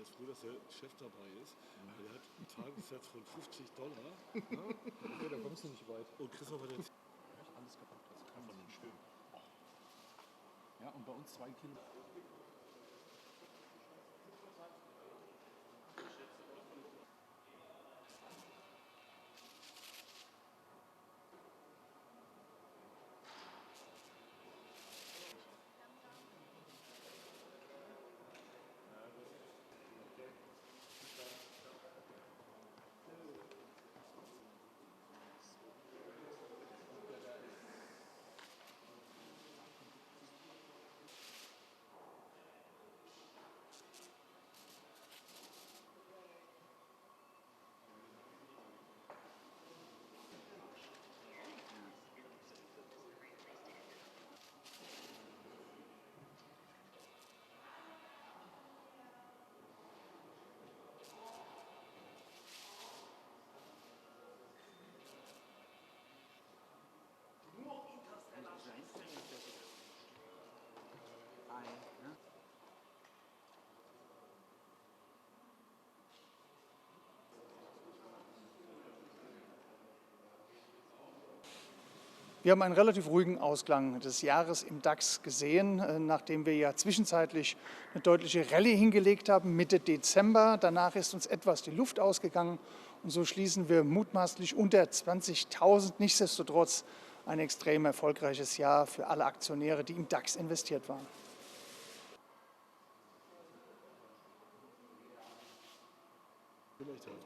ganz froh, dass der Chef dabei ist. Der hat einen Tagessatz von $50. Okay, da kommst du nicht weit. Und Christoph hat jetzt Alles kaputt, das kann man nicht stören. Ja, und bei uns 2 Kilo. Wir haben einen relativ ruhigen Ausklang des Jahres im DAX gesehen, nachdem wir ja zwischenzeitlich eine deutliche Rallye hingelegt haben, Mitte Dezember. Danach ist uns etwas die Luft ausgegangen und so schließen wir mutmaßlich unter 20.000. Nichtsdestotrotz ein extrem erfolgreiches Jahr für alle Aktionäre, die im DAX investiert waren. vielleicht halt.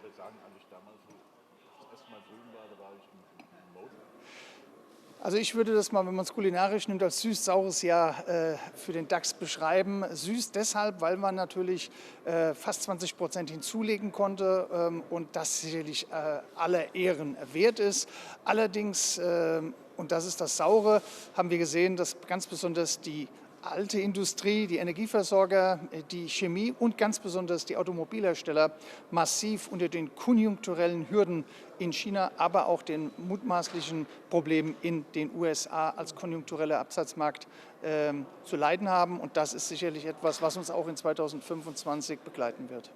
Wir sagen eigentlich damals, als das erste Mal drüben war, da war ich im Mode. Also ich würde das mal, wenn man es kulinarisch nimmt, als süß-saures Jahr für den DAX beschreiben. Süß deshalb, weil man natürlich fast 20% hinzulegen konnte und das sicherlich aller Ehren wert ist. Allerdings, und das ist das Saure, haben wir gesehen, dass ganz besonders die alte Industrie, die Energieversorger, die Chemie und ganz besonders die Automobilhersteller massiv unter den konjunkturellen Hürden in China, aber auch den mutmaßlichen Problemen in den USA als konjunktureller Absatzmarkt zu leiden haben. Und das ist sicherlich etwas, was uns auch in 2025 begleiten wird.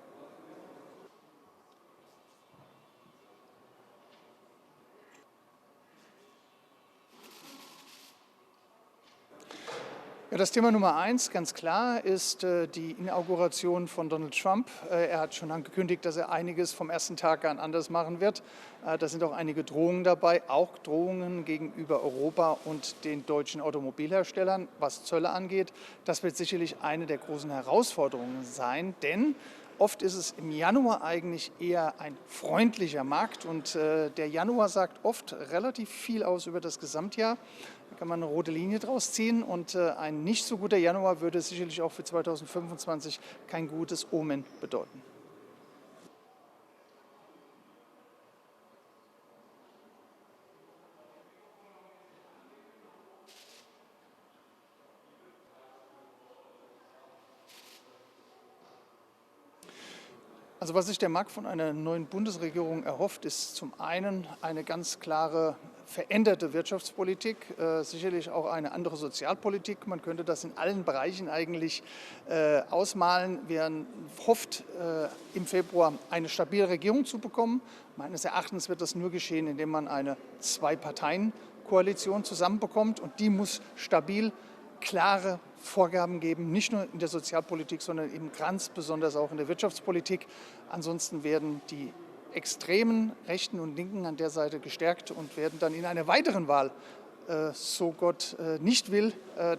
Ja, das Thema Nummer 1, ganz klar, ist die Inauguration von Donald Trump. Er hat schon angekündigt, dass er einiges vom ersten Tag an anders machen wird. Da sind auch einige Drohungen dabei, auch Drohungen gegenüber Europa und den deutschen Automobilherstellern, was Zölle angeht. Das wird sicherlich eine der großen Herausforderungen sein, denn oft ist es im Januar eigentlich eher ein freundlicher Markt und der Januar sagt oft relativ viel aus über das Gesamtjahr. Da kann man eine rote Linie draus ziehen und ein nicht so guter Januar würde sicherlich auch für 2025 kein gutes Omen bedeuten. Also was sich der Markt von einer neuen Bundesregierung erhofft, ist zum einen eine ganz klare veränderte Wirtschaftspolitik, sicherlich auch eine andere Sozialpolitik. Man könnte das in allen Bereichen eigentlich ausmalen. Wir hofft im Februar eine stabile Regierung zu bekommen. Meines Erachtens wird das nur geschehen, indem man eine Zwei-Parteien-Koalition zusammenbekommt und die muss stabil, klare Vorgaben geben, nicht nur in der Sozialpolitik, sondern eben ganz besonders auch in der Wirtschaftspolitik. Ansonsten werden die extremen Rechten und Linken an der Seite gestärkt und werden dann in einer weiteren Wahl, so Gott nicht will,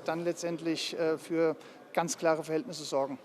dann letztendlich für ganz klare Verhältnisse sorgen.